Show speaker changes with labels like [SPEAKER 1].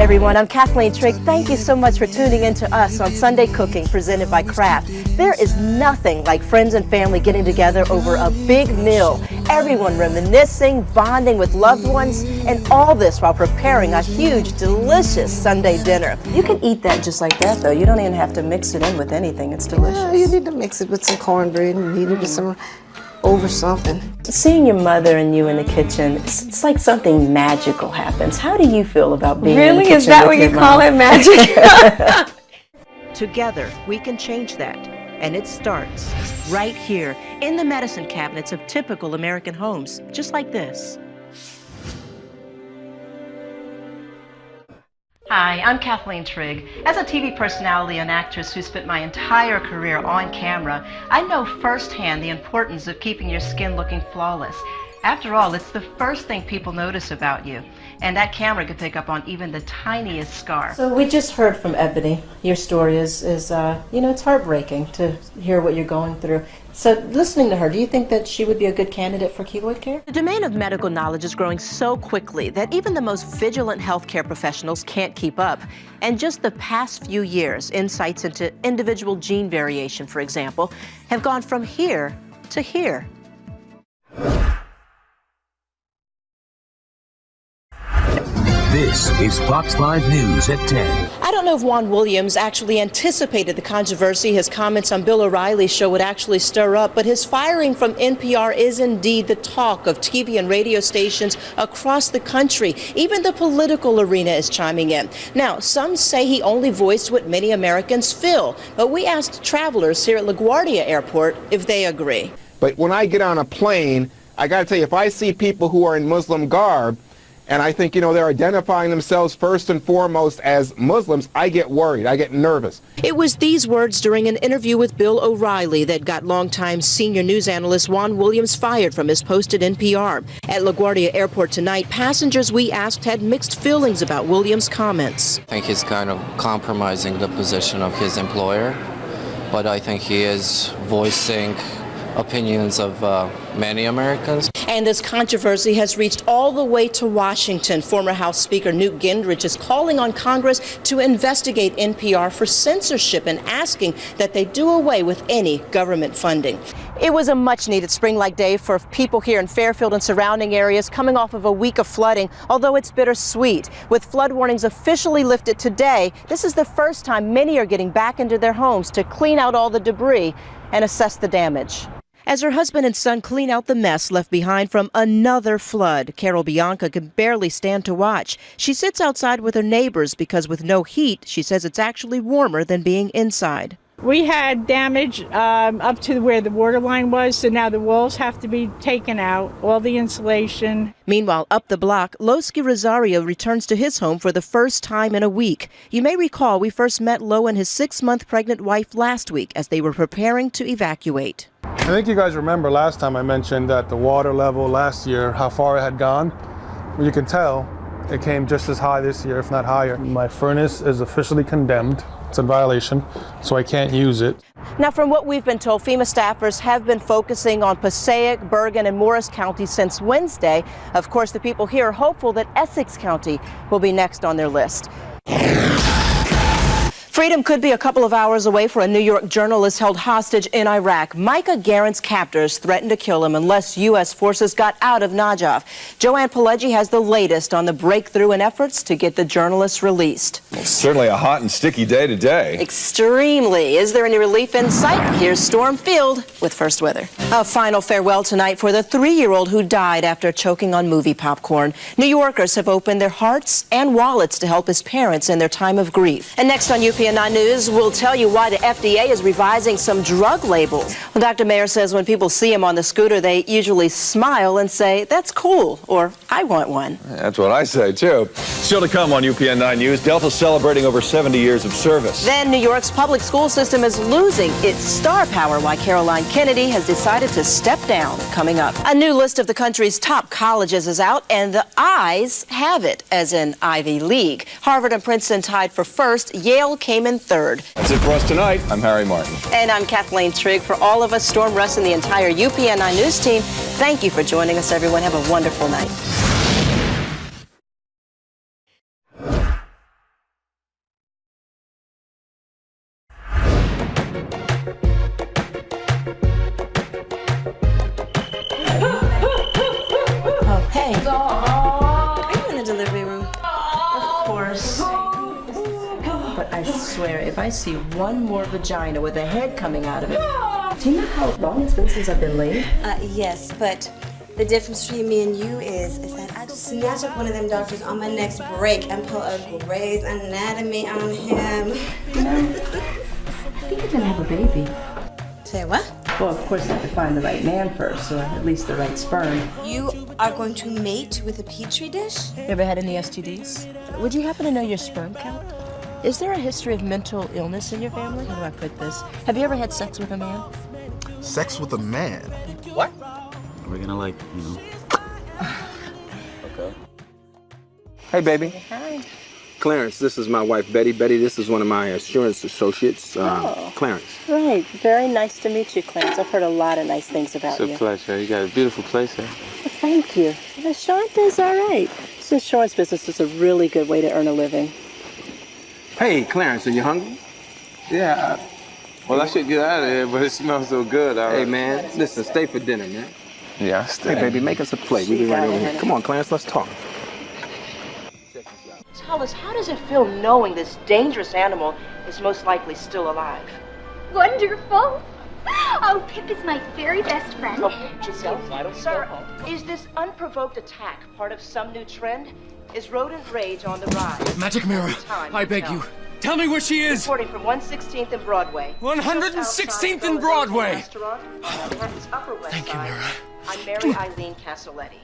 [SPEAKER 1] everyone. I'm Cathleen Trigg. Thank you so much for tuning in to us on Sunday Cooking presented by Kraft. There is nothing like friends and family getting together over a big meal. Everyone reminiscing, bonding with loved ones, and all this while preparing a huge, delicious Sunday dinner. You can eat that just like that, though. You don't even have to mix it in with anything. It's delicious.
[SPEAKER 2] Yeah, you need to mix it with some cornbread and eat it with some over something.
[SPEAKER 1] Seeing your mother and you in the kitchen, it's like something magical happens. How do you feel about being in the kitchen?
[SPEAKER 3] Really? Is that what you call it, magic?
[SPEAKER 1] Together, we can change that. And it starts right here in the medicine cabinets of typical American homes, just like this. Hi, I'm Cathleen Trigg. As a TV personality and actress who spent my entire career on camera, I know firsthand the importance of keeping your skin looking flawless. After all, it's the first thing people notice about you, and that camera can pick up on even the tiniest scar. So we just heard from Ebony. Your story is it's heartbreaking to hear what you're going through. So listening to her, do you think that she would be a good candidate for keloid care? The domain of medical knowledge is growing so quickly that even the most vigilant healthcare professionals can't keep up. And just the past few years, insights into individual gene variation, for example, have gone from here to here.
[SPEAKER 4] This is Fox 5 News at 10.
[SPEAKER 1] I don't know if Juan Williams actually anticipated the controversy his comments on Bill O'Reilly's show would actually stir up, but his firing from NPR is indeed the talk of TV and radio stations across the country. Even the political arena is chiming in. Now, some say he only voiced what many Americans feel, but we asked travelers here at LaGuardia Airport if they agree.
[SPEAKER 5] But when I get on a plane, I got to tell you, if I see people who are in Muslim garb, and I think, they're identifying themselves first and foremost as Muslims, I get worried. I get nervous.
[SPEAKER 1] It was these words during an interview with Bill O'Reilly that got longtime senior news analyst Juan Williams fired from his post at NPR. At LaGuardia Airport tonight, passengers we asked had mixed feelings about Williams' comments.
[SPEAKER 6] I think he's kind of compromising the position of his employer, but I think he is voicing opinions of many Americans.
[SPEAKER 1] And this controversy has reached all the way to Washington. Former House Speaker Newt Gingrich is calling on Congress to investigate NPR for censorship and asking that they do away with any government funding. It was a much-needed spring-like day for people here in Fairfield and surrounding areas coming off of a week of flooding, although it's bittersweet. With flood warnings officially lifted today, this is the first time many are getting back into their homes to clean out all the debris and assess the damage. As her husband and son clean out the mess left behind from another flood, Carol Bianca can barely stand to watch. She sits outside with her neighbors because with no heat, she says it's actually warmer than being inside.
[SPEAKER 3] We had damage up to where the water line was, so now the walls have to be taken out, all the insulation.
[SPEAKER 1] Meanwhile, up the block, Losky Rosario returns to his home for the first time in a week. You may recall we first met Lo and his 6-month pregnant wife last week as they were preparing to evacuate.
[SPEAKER 7] I think you guys remember last time I mentioned that the water level last year, how far it had gone. Well, you can tell it came just as high this year, if not higher. My furnace is officially condemned. It's in violation, so I can't use it.
[SPEAKER 1] Now, from what we've been told, FEMA staffers have been focusing on Passaic, Bergen, and Morris counties since Wednesday. Of course, the people here are hopeful that Essex County will be next on their list. Freedom could be a couple of hours away for a New York journalist held hostage in Iraq. Micah Garrett's captors threatened to kill him unless U.S. forces got out of Najaf. Joanne Pileggi has the latest on the breakthrough and efforts to get the journalist released.
[SPEAKER 8] Well, certainly a hot and sticky day today.
[SPEAKER 1] Extremely. Is there any relief in sight? Here's Storm Field with First Weather. A final farewell tonight for the 3-year-old who died after choking on movie popcorn. New Yorkers have opened their hearts and wallets to help his parents in their time of grief. And next on UPN 9 News, we'll tell you why the FDA is revising some drug labels. Well, Dr. Mayer says when people see him on the scooter, they usually smile and say, "That's cool," or "I want one."
[SPEAKER 8] That's what I say, too. Still to come on UPN 9 News, Delta's celebrating over 70 years of service.
[SPEAKER 1] Then New York's public school system is losing its star power, why Caroline Kennedy has decided to step down. Coming up, a new list of the country's top colleges is out, and the I's have it, as in Ivy League. Harvard and Princeton tied for first. Yale came in third.
[SPEAKER 8] That's it for us tonight. I'm Harry Martin.
[SPEAKER 1] And I'm Kathleen Trigg. For all of us, Storm Russ, and the entire UPN 9 News team, thank you for joining us, everyone. Have a wonderful night. swear, if I see one more vagina with a head coming out of it. Do you know how long it's been since I've been laid?
[SPEAKER 9] Yes, but the difference between me and you is that I just snatch up one of them doctors on my next break and pull a Grey's Anatomy on him.
[SPEAKER 1] You know, I think you're gonna have a baby.
[SPEAKER 9] Say what?
[SPEAKER 1] Well, of course, you have to find the right man first, or at least the right sperm.
[SPEAKER 9] You are going to mate with a petri dish?
[SPEAKER 1] You ever had any STDs? Would you happen to know your sperm count? Is there a history of mental illness in your family? How do I put this? Have you ever had sex with a man?
[SPEAKER 10] Sex with a man?
[SPEAKER 8] What?
[SPEAKER 11] We're gonna like, you know.
[SPEAKER 8] Okay. Hey, baby.
[SPEAKER 1] Hi.
[SPEAKER 12] Clarence, this is my wife, Betty. Betty, this is one of my assurance associates, Clarence.
[SPEAKER 1] Right. Very nice to meet you, Clarence. I've heard a lot of nice things about you.
[SPEAKER 11] It's a pleasure. You got a beautiful place here.
[SPEAKER 1] Well, thank you. The insurance is all right. This insurance business is a really good way to earn a living.
[SPEAKER 12] Hey, Clarence, are you hungry?
[SPEAKER 11] Yeah. Well, I should get out of here, but it smells so good.
[SPEAKER 12] Hey, man, listen, stay for dinner, man.
[SPEAKER 11] Yeah, stay.
[SPEAKER 12] Hey, baby, make us a plate. We'll be right over here. Come on, Clarence, let's talk.
[SPEAKER 1] Tell us, how does it feel knowing this dangerous animal is most likely still alive?
[SPEAKER 13] Wonderful. Oh, Pip is my very best friend.
[SPEAKER 1] Sir, is this unprovoked attack part of some new trend? Is rodent rage on the rise?
[SPEAKER 14] Magic Mirror, I beg you. Tell me where she is!
[SPEAKER 1] Reporting from 116th and Broadway.
[SPEAKER 14] 116th and Broadway!
[SPEAKER 1] Thank you, Mirror. I'm Mary Eileen Casoletti.